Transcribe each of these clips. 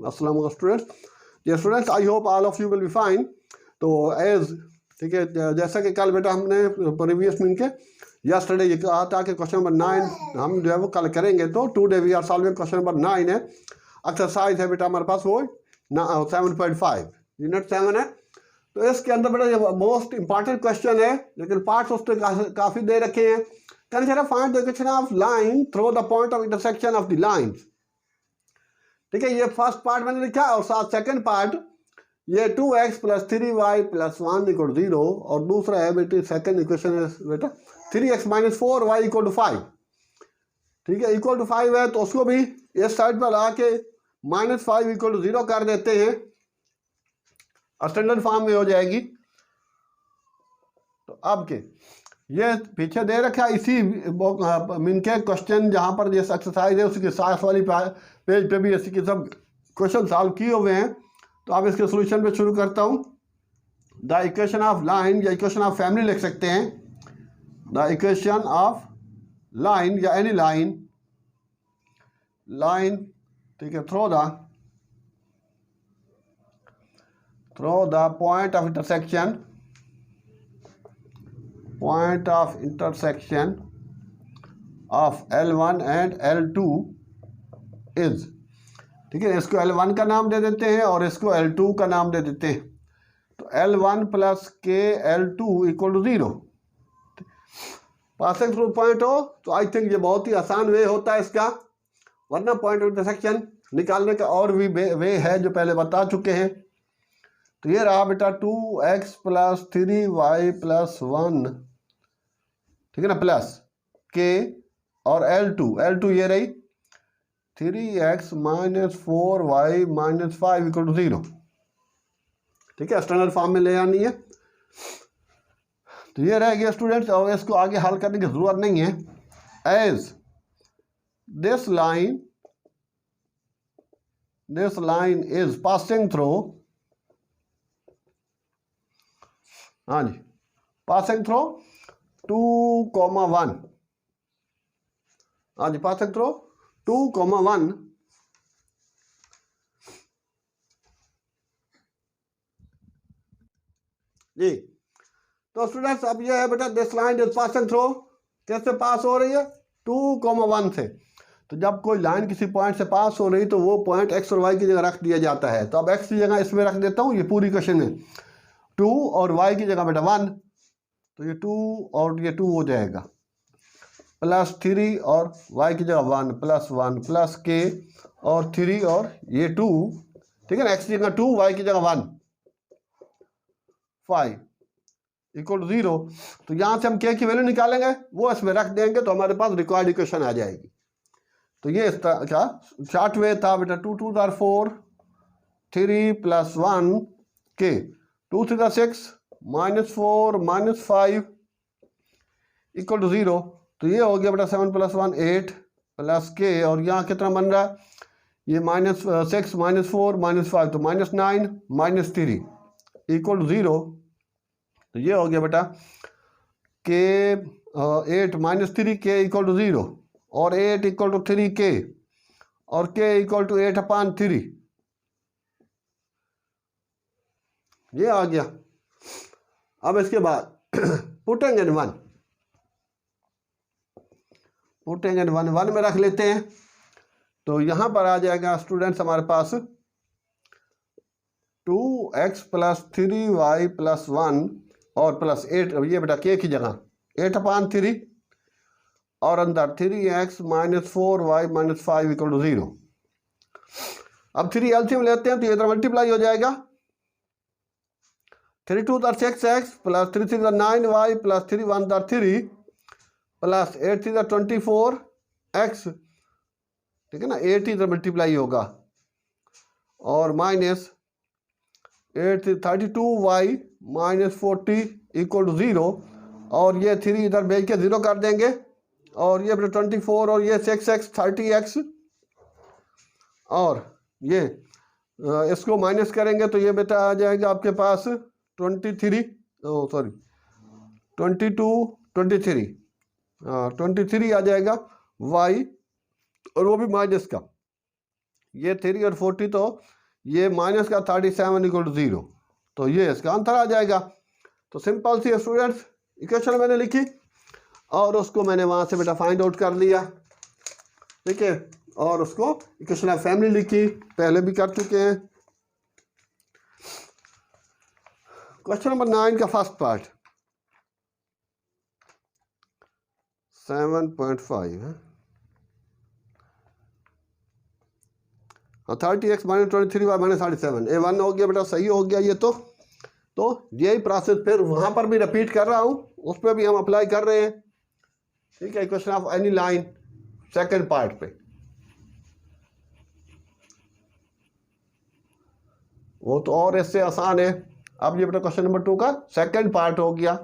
अस्सलाम स्टूडेंट्स। ये students I hope all of you will be fine. तो as ठीक है, जैसा कि कल बेटा हमने प्रीवियस मीन के यस्टरडे ये कहा था कि क्वेश्चन नंबर 9 हम जो है वो कल करेंगे। तो today we are solving question number 9 है। एक्सरसाइज है बेटा हमारे पास वो 7.5 यूनिट 7 है। तो इसके अंदर बेटा ये मोस्ट इंपॉर्टेंट क्वेश्चन है, लेकिन पार्ट्स उसके काफ़ी दे रखे हैं। Consider find the equation of line through the point of intersection of the lines. ठीक है, ये फर्स्ट पार्ट मैंने लिखा और साथ सेकंड पार्ट ये 2x + 3y + 1 = 0 और दूसरा है बेटे सेकंड इक्वेशन है बेटा 3x - 4y = 5। ठीक है, इक्वल टू 5 है तो उसको भी इस साइड पर ला के -5 = 0 कर देते हैं, स्टैंडर्ड फॉर्म में हो जाएगी। तो अब के ये पीछे दे रखा है इसी मीन के क्वेश्चन जहाँ पर ये एक्सरसाइज है उसके साथ वाली पेज पे भी इसी के सब क्वेश्चन सॉल्व किए हुए हैं। तो अब इसके सोल्यूशन पे शुरू करता हूँ। द इक्वेशन ऑफ लाइन या इक्वेशन ऑफ फैमिली लिख सकते हैं। द इक्वेशन ऑफ लाइन या एनी लाइन ठीक है, through the point of intersection of L1 and L2 is. ठीक है, इसको L1 का नाम दे देते हैं और इसको L2 का नाम दे देते हैं। तो L1 + K L2 = 0। Passing through point हो तो आई थिंक ये बहुत ही आसान वे होता है इसका, वरना पॉइंट ऑफ इंटरसेक्शन निकालने का और भी वे है जो पहले बता चुके हैं। तो ये रहा बेटा 2x + 3y + 1 ठीक है ना, प्लस K और L2 ये रही 3x - 4y - 5 = 0। ठीक है, स्टैंडर्ड फॉर्म में ले आनी है। तो ये रह गया स्टूडेंट्स, और इसको आगे हल करने की जरूरत नहीं है। As this line is passing through, हाँ जी, पासिंग थ्रू 2,1, हाँ जी, पासिंग थ्रू 2,1 जी। तो स्टूडेंट्स अब ये है बेटा this line is passing through, कैसे पास हो रही है 2,1 से। तो जब कोई लाइन किसी पॉइंट से पास हो रही तो वो पॉइंट x और y की जगह रख दिया जाता है। तो अब x की जगह इसमें रख देता हूँ, ये पूरी क्वेश्चन में 2 और y की जगह बेटा 1, तो ये 2 और ये 2 हो जाएगा, प्लस 3 और y की जगह 1 + 1 प्लस k और 3 और ये 2, ठीक है ना, x की जगह 2 y की जगह 1 5 = 0। तो यहाँ से हम k की वैल्यू निकालेंगे, वो इसमें रख देंगे तो हमारे पास रिक्वायर्ड इक्वेशन आ जाएगी। तो ये इस तरह का शॉर्ट वे था बेटा 2 × 2 = 4, 3 + 1 k, 2 × 3 = 6 -4 -5 = 0। तो ये हो गया बेटा 7 + 1 8 प्लस k, और यहाँ कितना बन रहा है ये -6 -4 -5 तो -9 -3 = 0। तो ये हो गया बेटा k 8 -3 k = 0 और 8 = 3k और k = 8/3, ये आ गया। अब इसके बाद पुटिंग इन 1 में रख लेते हैं। तो यहाँ पर आ जाएगा स्टूडेंट्स हमारे पास 2x + 3y + 1 और प्लस 8, ये बेटा k की जगह 8/3 और अंदर 3x - 4y - 5 = 0। अब 3 एलसीएम लेते हैं तो ये इधर मल्टीप्लाई हो जाएगा, 3 × 2 = 6x + 3 × 3 = 9y + 3 × 1 = 3 प्लस 8 × 3 = 24x, ठीक है ना, 8 इधर मल्टीप्लाई होगा और -8 32y - 40 = 0 और ये 3 इधर भेज के 0 कर देंगे और ये 24 और ये 6x 30x और ये इसको माइनस करेंगे तो ये बेटा आ जाएगा आपके पास 23 आ जाएगा y और वो भी माइनस का ये 3 और 40, तो ये माइनस का 37 इक्वल टू 0, तो ये इसका आंसर आ जाएगा। तो सिंपल सी स्टूडेंट्स इक्वेशन मैंने लिखी और उसको मैंने वहाँ से बेटा फाइंड आउट कर लिया, ठीक है, और उसको इक्वेशन ऑफ फैमिली लिखी, पहले भी कर चुके हैं। क्वेश्चन नंबर 9 का फर्स्ट पार्ट 7.5 है। 30x माइनस 23y माइनस 37, ए 1 हो गया बेटा, सही हो गया ये। तो यही प्रोसेस फिर वहाँ पर भी रिपीट कर रहा हूँ, उस पर भी हम अप्लाई कर रहे हैं, ठीक है। Equation of any line second part पे, वो तो और इससे आसान है। अब ये बेटा क्वेश्चन नंबर 2 का सेकंड पार्ट हो गया।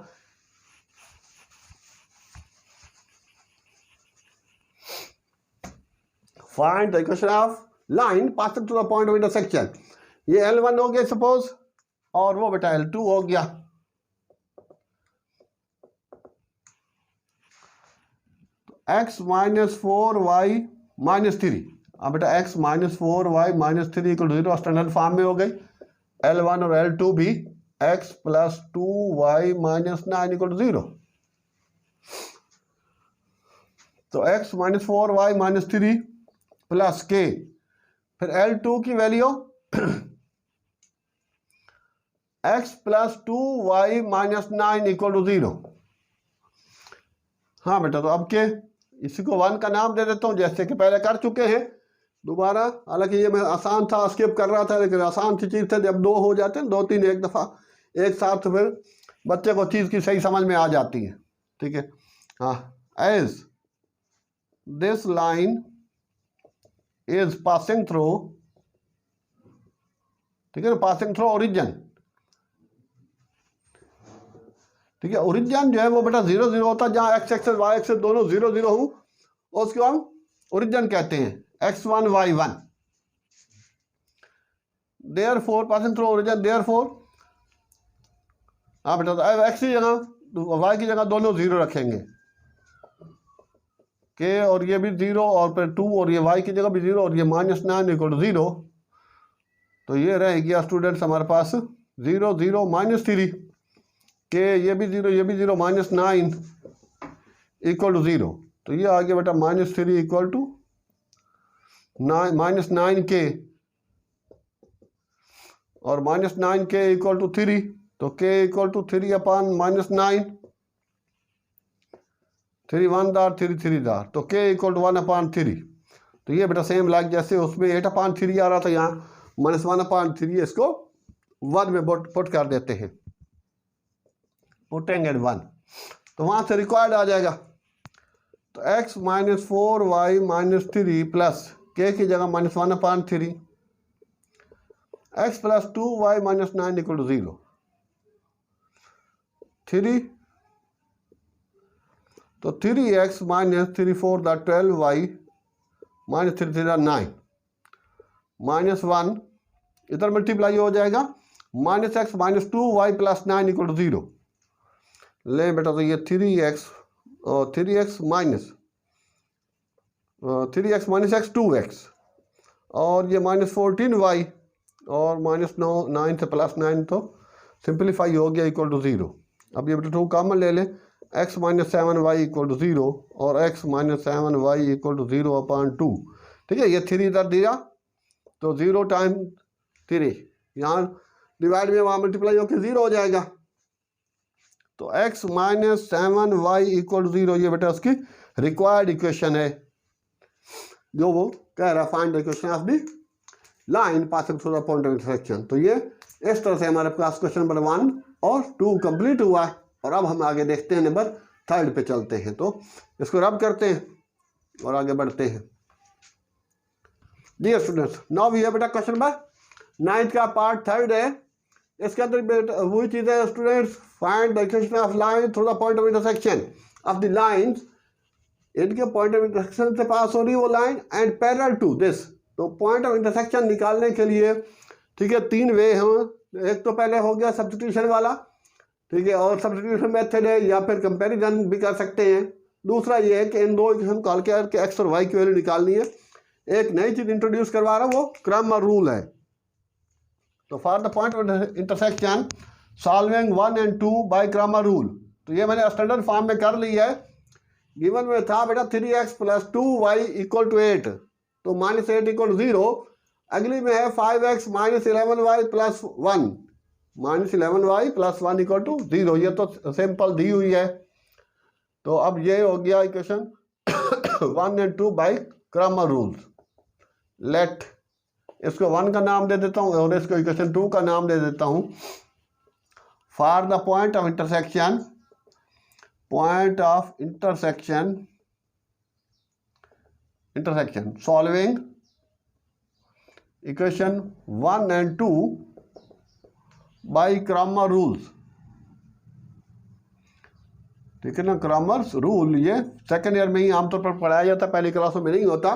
Find the equation of line passing to the point of intersection. ये L1 हो गया सपोज, और वो बेटा L2 हो गया। x माइनस 4y माइनस 3, अब बेटा x minus 4y minus 3 equal to 0 standard form में हो गई। L1 और L2 भी x plus 2y minus 9 equal to 0, तो x minus 4y minus 3 plus k, फिर L2 की value x plus 2y minus 9 equal to 0। हाँ बेटा, तो अब के इसी को 1 का नाम दे देता हूँ, जैसे कि पहले कर चुके हैं दोबारा। हालांकि ये मैं आसान था, स्किप कर रहा था, लेकिन आसान सी चीज़ थी। जब 2 हो जाते हैं 2 3 एक दफ़ा एक साथ, तो फिर बच्चे को चीज़ की सही समझ में आ जाती है, ठीक है। हाँ, as this line is passing through, ठीक है ना, पासिंग थ्रू ओरिजिन, ठीक है। ओरिजिन जो है वो बेटा 0 0 होता है, जहाँ x एक्सेस y एक्सेस दोनों 0 0 हो, उसको हम ओरिजिन कहते हैं, x1 y1। Therefore passing through origin, therefore, हाँ बेटा, तो अब x की जगह y की जगह दोनों 0 रखेंगे, k और ये भी 0, और फिर 2 और ये y की जगह भी 0, और ये माइनस 9 इक्वल टू 0, तो ये रह गया स्टूडेंट्स हमारे पास 0 0 माइनस 3, के ये भी 0 ये भी 0, माइनस 9 इक्वल टू 0, तो ये आ गया बेटा minus 3 equal to minus 9k, और माइनस 9k इक्वल टू 3, तो k equal to 3 upon minus 9, 3 1 दार 3 3 दार, तो k इक्वल टू 1 अपॉन 3। तो ये बेटा सेम लाइक जैसे उसमें 8 अपॉन 3 आ रहा था, यहाँ माइनस 1 अपॉन 3, इसको 1 में पुट कर देते हैं, पुटिंग एट 1, तो वहाँ से रिक्वायर्ड आ जाएगा। तो x minus 4y minus 3 plus k की जगह minus 1 upon 3, x plus 2y minus 9 equal to 0, 3, तो 3x minus 3 4 the 12y minus 3 3 9, minus 1 इधर मल्टीप्लाई हो जाएगा, minus x minus 2y plus 9 equal to 0। ले बेटा, तो ये 3x और 3x minus 3x minus x 2x, और ये माइनस 14y और माइनस 9 से प्लस 9, तो सिंप्लीफाई हो गया इक्वल टू 0। अब ये बेटा 2 कॉमन ले लें, x minus 7y equal to 0 और x minus 7y equal to 0 upon 2, ठीक है। ये 3 इधर दिया, तो 0 टाइम 3, यहाँ डिवाइड में वहाँ मल्टीप्लाई होकर 0 हो जाएगा, तो x minus 7y equal to 0, ये बेटा उसकी रिक्वायर्ड इक्वेशन है, जो वो कह रहा find the equation of the line passing through the point of intersection. तो ये इस तरह से हमारे पास क्वेश्चन नंबर 1 और 2 कंप्लीट हुआ है, और अब हम आगे देखते हैं नंबर 3 पे चलते हैं। तो इसको रब करते हैं और आगे बढ़ते हैं। Dear students, now we have बेटा क्वेश्चन नंबर 9 का पार्ट 3 है। इसके अंदर वही चीज़ है students, find the equation of line through the point of intersection of the lines, इनके पॉइंट ऑफ इंटरसेक्शन से पास हो रही वो line and parallel to this. तो पॉइंट ऑफ इंटरसेक्शन निकालने के लिए, ठीक है, 3 वे हैं। एक तो पहले हो गया सब्स्टिट्यूशन वाला, ठीक है, और सब्स्टिट्यूशन मेथड है, या फिर कंपैरिजन भी कर सकते हैं। दूसरा ये है कि इन दो इक्वेशन कॉल करके एक्स और वाई की वैल्यू निकालनी है। एक नई चीज इंट्रोड्यूस करवा रहा हूँ, वो क्रैमर रूल है। तो for the point of intersection solving 1 and 2 by Cramer rule, तो ये मैंने स्टैंडर्ड फॉर्म में कर ली है। गिवन में था बेटा 3x + 2y = 8, तो -8 = 0। अगली में है 5x - 11y + 1, -11y + 1 = 0। ये तो सिंपल दी हुई है। तो अब ये हो गया equation 1 and 2 by Cramer rules. Let इसको 1 का नाम दे देता हूँ और इसको इक्वेशन 2 का नाम दे देता हूँ। For the point of intersection solving equation 1 and 2 by Cramer rules. ठीक है ना, क्रैमर्स रूल ये सेकेंड ईयर में ही आमतौर पर पढ़ाया जाता है, पहली क्लासों में नहीं होता।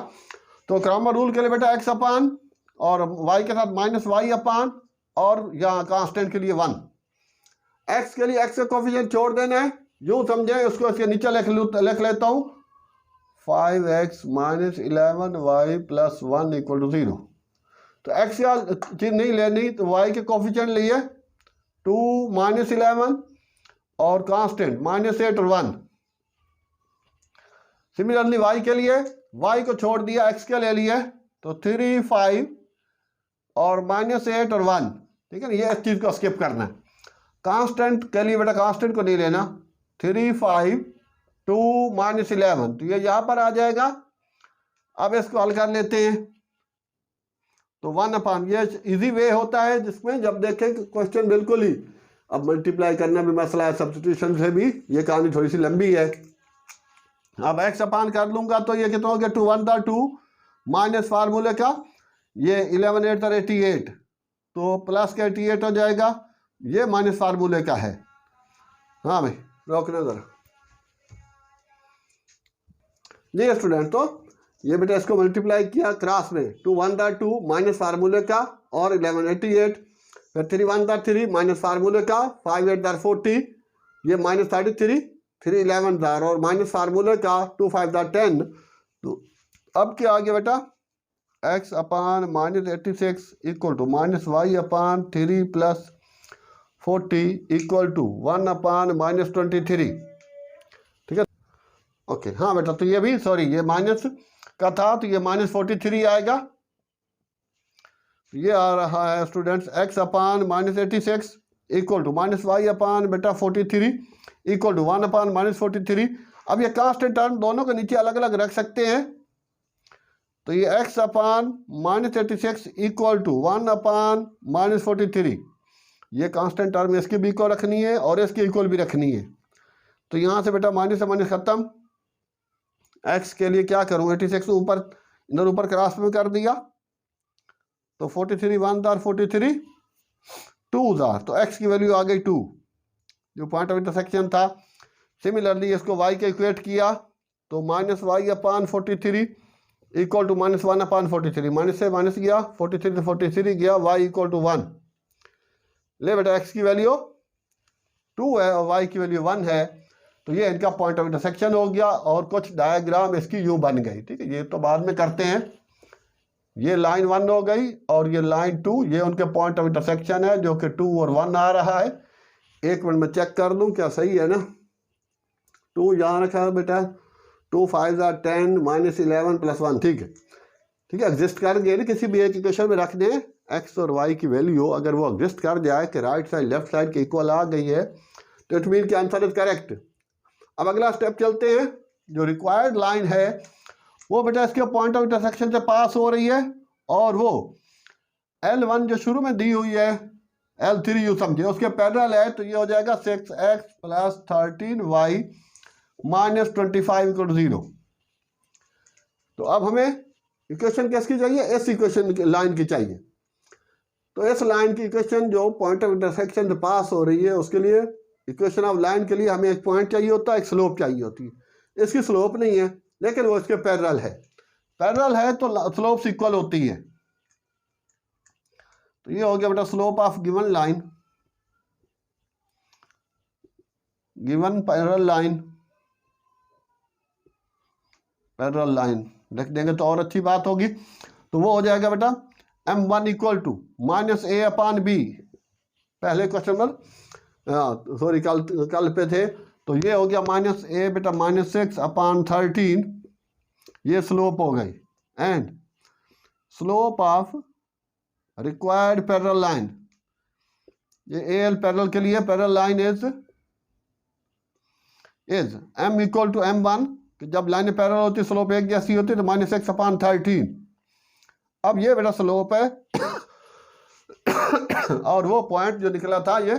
तो क्रैमर रूल के लिए बेटा x अपान और y के साथ -y अपान और यहाँ कांस्टेंट के लिए 1। x के लिए x का कोफिशिएंट छोड़ देना है, यूँ समझें, उसको इसके नीचे लिख लेता हूँ 5x - 11y + 1 = 0। तो x का चीज नहीं लेनी, तो y के कोफिशिएंट लिए 2 - 11 और कांस्टेंट -8 और 1। सिमिलरली y के लिए y को छोड़ दिया, x के ले लिए, तो 3 5 और -8 और 1। ठीक है ना, ये इस चीज को स्किप करना है। कांस्टेंट के लिए बेटा कांस्टेंट को नहीं लेना, 3 5 2 - 11, तो ये यहां पर आ जाएगा। अब इसको हल कर लेते हैं, तो 1/, ये इजी वे होता है जिसमें जब देखें कि क्वेश्चन बिल्कुल ही, अब मल्टीप्लाई करना भी मसला है, सब्स्टिट्यूशन से भी ये कहानी थोड़ी सी लंबी है। अब x अपान कर लूंगा तो ये कितना हो गया, 2 1 था 2 माइनस फार्मूले का ये 11 8 था 88, तो प्लस का 88 हो जाएगा, ये माइनस फार्मूले का है। हाँ भाई रोकना जरा जी स्टूडेंट। तो ये बेटा इसको मल्टीप्लाई किया क्रॉस में, 2 1 था 2 माइनस फार्मूले का और 11 88, फिर 3 1 था 3 माइनस फार्मूले का, 5 8 था 40, ये -33, 3 11 था और माइनस फार्मूले का 2 5 था 10। तो अब क्या आ गया बेटा, x अपान -86 = -y अपान 3 + 40 = 1/- -23। ठीक है, ओके। हाँ बेटा, तो ये भी सॉरी ये माइनस का था, तो ये -43 आएगा। ये आ रहा है स्टूडेंट्स x अपान -86 = -y अपान बेटा 43 = 1/- -43। अब ये कांस्टेंट टर्म दोनों के नीचे अलग अलग रख सकते हैं, तो ये x अपान -86 = 1/- -43, ये कांस्टेंट टर्म इसकी भी को रखनी है और इसकी इक्वल भी रखनी है। तो यहाँ से बेटा माइनस से माइनस खत्म। x के लिए क्या करूँ, 86 ऊपर इधर ऊपर क्रॉस में कर दिया, तो 43 1 था 43 2 था, तो x की वैल्यू आ गई 2, जो पॉइंट ऑफ इंटरसेक्शन था। सिमिलरली इसको y के इक्वेट किया, तो -y अपान 43 = -1/43, माइनस से माइनस गया, 43 से 43 गया, y = 1। ले बेटा x की वैल्यू 2 है और y की वैल्यू 1 है, तो ये इनका पॉइंट ऑफ इंटरसेक्शन हो गया और कुछ डायग्राम इसकी यूं बन गई। ठीक है, ये तो बाद में करते हैं। ये लाइन 1 हो गई और ये लाइन 2, ये उनके पॉइंट ऑफ इंटरसेक्शन है जो कि 2 और 1 आ रहा है। एक मिनट में चेक कर लूँ क्या सही है ना। 2 यहाँ रखा है बेटा, 2 5 are 10 -11 + 1। ठीक है, ठीक है, एग्जिस्ट कर गए ना, किसी भी एक इक्वेशन में रख दें x और y की वैल्यू, अगर वो एग्जिस्ट कर जाए कि राइट साइड लेफ्ट साइड के इक्वल आ गई है, तो इट मीन कि आंसर इज करेक्ट। अब अगला स्टेप चलते हैं, जो रिक्वायर्ड लाइन है वो बेटा इसके पॉइंट ऑफ इंटरसेक्शन से पास हो रही है, और वो L1 जो शुरू में दी हुई है L3 यू समझे उसके पैरेलल है, तो ये हो जाएगा 6x + 13y - 25 = 0। तो अब हमें इक्वेशन किसकी चाहिए, इस इक्वेशन लाइन की चाहिए। तो इस लाइन की इक्वेशन जो पॉइंट ऑफ इंटरसेक्शन से पास हो रही है, उसके लिए इक्वेशन ऑफ लाइन के लिए हमें एक पॉइंट चाहिए होता है, एक स्लोप चाहिए होती है। इसकी स्लोप नहीं है लेकिन वो इसके पैरेलल है, पैरेलल है तो स्लोप्स इक्वल होती है। तो ये हो गया बेटा slope of given line, given parallel line लिख देंगे तो और अच्छी बात होगी। तो वो हो जाएगा बेटा m1 equal to minus A upon B, पहले क्वेश्चन में सॉरी कल पे थे, तो ये हो गया माइनस ए बेटा माइनस 6 अपान 13, ये स्लोप हो गई, and slope of required parallel line, ये ए एल पैरेलल के लिए parallel line is m equal to m1, जब लाइन पैरेलल होती है स्लोप एक जैसी होती है तो माइनस 6 अपान 13। अब ये बेटा स्लोप है और वो पॉइंट जो निकला था ये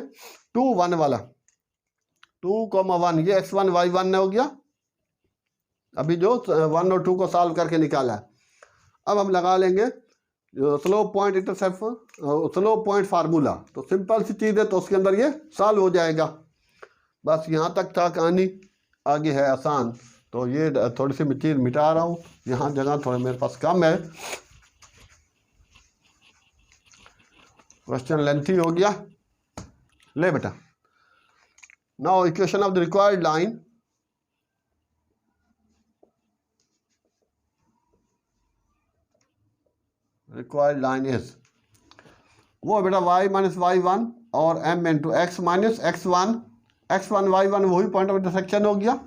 2 1 वाला, 2,1, ये x1 y1 हो गया, अभी जो 1 और 2 को सॉल्व करके निकाला है। अब हम लगा लेंगे slope point intercept, slope point formula, तो सिंपल सी चीज़ है तो उसके अंदर ये सॉल्व हो जाएगा। बस यहाँ तक था कहानी, आगे है आसान। तो ये थोड़ी सी चीज़ मिटा रहा हूँ, यहाँ जगह थोड़ा मेरे पास कम है, क्वेश्चन लेंथी हो गया। ले बेटा, now equation of the required line, required line is, वो बेटा y माइनस y1 और m into x minus x1, x1 y1 वही पॉइंट ऑफ इंटरसेक्शन हो गया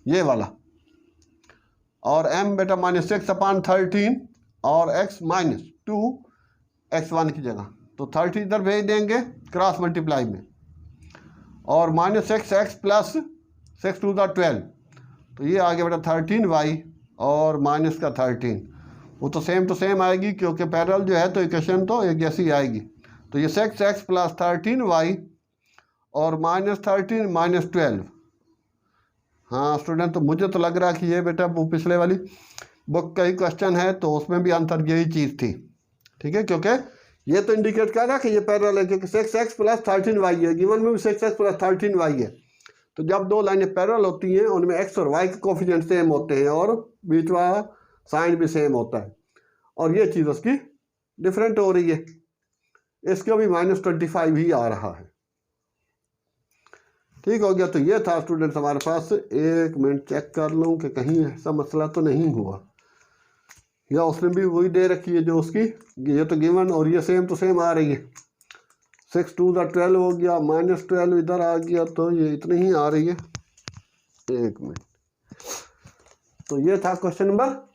ये वाला, और m बेटा माइनस 6 अपान 13 और x माइनस 2 x1 की जगह, तो 30 इधर भेज देंगे क्रॉस मल्टीप्लाई में, और minus 6x plus 6 to the 12, तो ये आ गया बेटा 13y और माइनस का 13, वो तो सेम टू सेम आएगी क्योंकि पैरेलल जो है तो इक्वेशन तो एक जैसी आएगी। तो ये 6x प्लस 13y और माइनस 13 माइनस 12। हाँ स्टूडेंट, तो मुझे तो लग रहा है कि ये बेटा वो पिछले वाली बुक का ही क्वेश्चन है, तो उसमें भी आंसर यही चीज़ थी, ठीक है, क्योंकि ये तो इंडिकेट कर रहा है कि ये पैरेलल है, क्योंकि 6x प्लस 13y है, गिवन में भी 6x प्लस 13y है। तो जब दो लाइनें पैरेलल होती हैं उनमें x और y के कोफिशिएंट सेम होते हैं और बीच वाला साइन भी सेम होता है, और ये चीज़ उसकी डिफरेंट हो रही है, इसका भी -25 ही आ रहा है। ठीक हो गया। तो ये था स्टूडेंट्स हमारे पास, एक मिनट चेक कर लूँ कि कहीं ऐसा मसला तो नहीं हुआ, या उसने भी वही दे रखी है जो उसकी, ये तो गिवन और ये सेम टू सेम आ रही है। 6 टू द 12 हो गया, माइनस 12 इधर आ गया, तो ये इतनी ही आ रही है। एक मिनट, तो ये था क्वेश्चन नंबर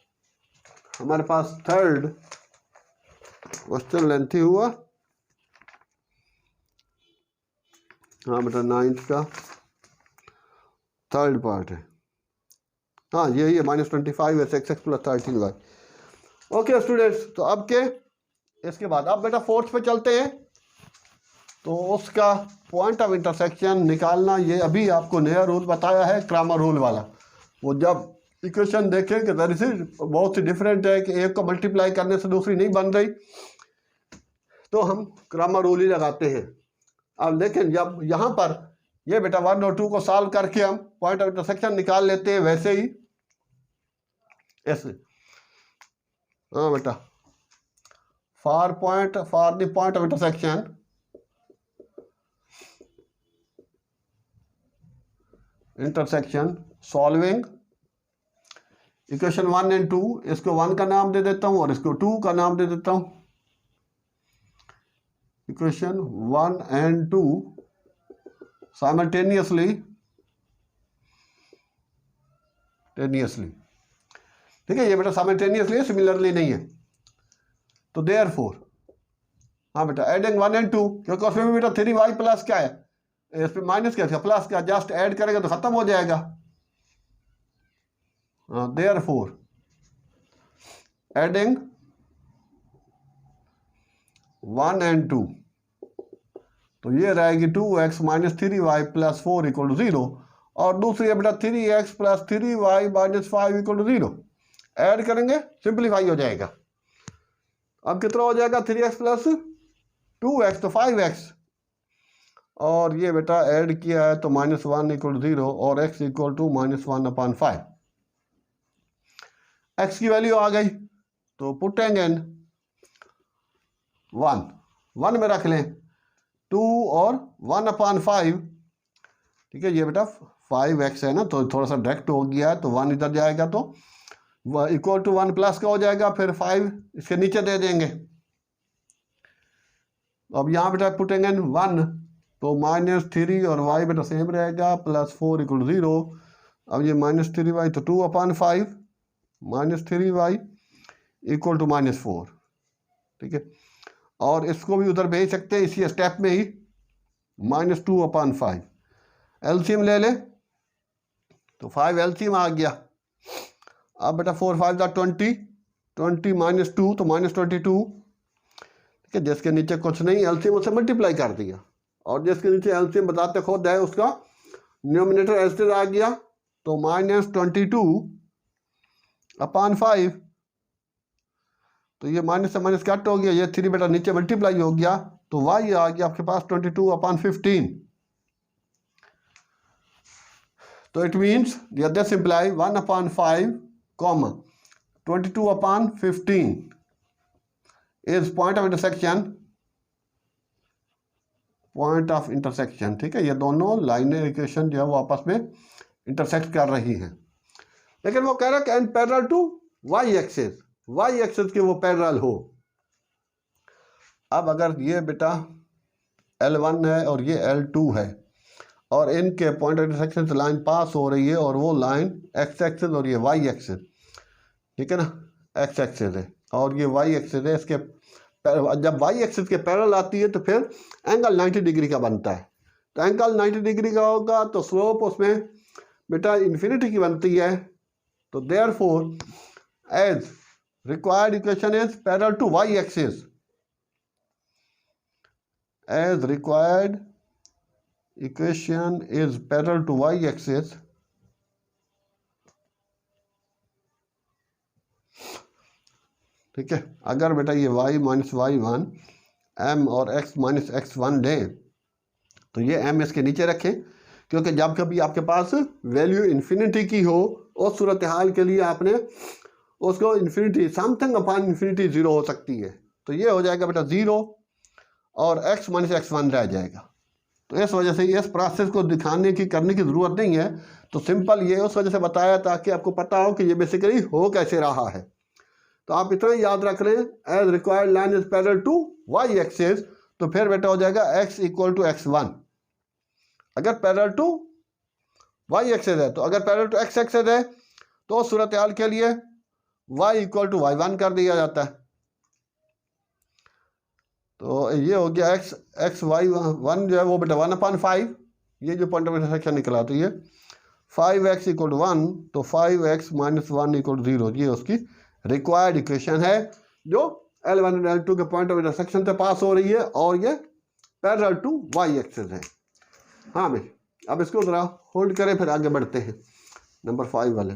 हमारे पास थर्ड, क्वेश्चन लेंथी हुआ। हाँ बेटा 9th का थर्ड पार्ट है, हाँ यही है, -25 है 6x plus 13y। Okay students, तो अब के इसके बाद अब बेटा फोर्थ पे चलते हैं। तो उसका पॉइंट ऑफ इंटरसेक्शन निकालना, ये अभी आपको नया रूल बताया है, क्रामर रूल वाला। वो जब इक्वेशन देखें कि दरअसल बहुत सी डिफरेंट है, कि एक को मल्टीप्लाई करने से दूसरी नहीं बन रही, तो हम क्रामर रूल ही लगाते हैं। अब लेकिन जब यहाँ पर ये बेटा 1 और 2 को सॉल्व करके हम पॉइंट ऑफ इंटरसेक्शन निकाल लेते हैं, वैसे ही ऐसे, हाँ बेटा, for the point of intersection solving equation 1 and 2, इसको 1 का नाम दे देता हूँ और इसको 2 का नाम दे देता हूँ। इक्वेशन 1 एंड 2 साइमल्टेनियसली, ठीक है, ये बेटा साइमल्टेनियसली सिमिलरली नहीं है। तो देयरफॉर, हाँ बेटा एडिंग 1 एंड 2, क्योंकि उसमें भी बेटा 3y प्लस क्या है, इस पर माइनस क्या था, प्लस का, जस्ट ऐड करेगा तो खत्म हो जाएगा। देयरफॉर एडिंग 1 एंड 2, तो ये रहेगी 2x minus 3y plus 4 equal to 0, और दूसरी है बेटा 3x plus 3y minus 5 equal to 0। Add करेंगे, सिंप्लीफाई हो जाएगा। अब कितना हो जाएगा, 3x प्लस 2x तो 5x, और ये बेटा ऐड किया है तो -1 इक्वल टू 0 और x इक्वल टू -1/5। x की वैल्यू आ गई, तो पुटिंग इन 1 में रख लें 2 और 1/5, ठीक है, ये बेटा 5x है ना, तो थोड़ा सा डायरेक्ट हो गया है, तो 1 इधर जाएगा तो इक्वल टू 1 प्लस का हो जाएगा, फिर 5 इसके नीचे दे देंगे। अब यहाँ बेटा पुटेंगे 1 तो -3 और y बेटा सेम रहेगा, +4 = 0। अब ये -3y तो 2/5 -3y = -4, ठीक है। और इसको भी उधर भेज सकते हैं इसी स्टेप में ही, -2/5 एलसीएम ले ले तो 5 एलसीएम आ गया। अब बेटा 4 5 20 20 -2 तो -22, ठीक है। जिसके नीचे कुछ नहीं एलसीएम उसे मल्टीप्लाई कर दिया, और जिसके नीचे एलसीएम बताते खुद है उसका न्यूमिनेटर एज आ गया, तो -22/5, तो ये माइनस से माइनस कट हो गया, ये 3 बेटा नीचे मल्टीप्लाई हो गया, तो y आ गया आपके पास 22/15। तो it means this imply 1/5, 22/15 is point of intersection, ठीक है। ये दोनों लाइनर इक्वेशन जो है वो आपस में इंटरसेक्ट कर रही हैं, लेकिन वो कह रहा है कि पैरेलल टू वाई एक्सिस के वो पैरेलल हो। अब अगर ये बेटा L1 है और ये L2 है, और इनके पॉइंट ऑफ इंटरसेक्शन से लाइन पास हो रही है, और वो लाइन एक्स एक्सिस और ये वाई एक्सिस, ठीक है ना, एक्स एक्सिस है और ये वाई एक्सिस है। इसके जब वाई एक्सिस के पैरेलल आती है तो फिर एंगल 90 डिग्री का बनता है। तो एंगल 90 डिग्री का होगा तो स्लोप उसमें बेटा इन्फिनिटी की बनती है। तो therefore as required equation is parallel to Y axis, as required equation is parallel to y-axis, ठीक है। अगर बेटा ये y - y1 m और x - x1 लें तो ये m इसके नीचे रखें, क्योंकि जब कभी आपके पास वैल्यू इन्फिनिटी की हो उस सूरत हाल के लिए आपने उसको इन्फिनिटी समथिंग अपॉन इन्फिनिटी 0 हो सकती है। तो ये हो जाएगा बेटा 0 और x - x1 रह जाएगा। तो इस वजह से इस प्रोसेस को दिखाने की करने की ज़रूरत नहीं है, तो सिंपल ये उस वजह से बताया ताकि आपको पता हो कि ये बेसिकली हो कैसे रहा है। तो आप इतना याद रख लें, as required line is parallel to Y axis, तो फिर बेटा हो जाएगा x = x1 अगर पैरेलल टू वाई एक्सिस है। तो अगर पैरेलल टू x एक्सिस है तो सूरत हाल के लिए y = y1 कर दिया जाता है। तो ये हो गया x y1 जो है वो बेटा 1/5, ये जो पॉइंट ऑफ इंटरसेक्शन निकला, तो ये 5x = 1 तो 5x - 1 = 0, ये उसकी रिक्वायर्ड इक्वेशन है जो L1 और L2 के पॉइंट ऑफ इंटरसेक्शन से पास हो रही है, और ये पैरेलल टू वाई एक्सिस है। हाँ भाई, अब इसको ज़रा होल्ड करें फिर आगे बढ़ते हैं नंबर 5 वाले।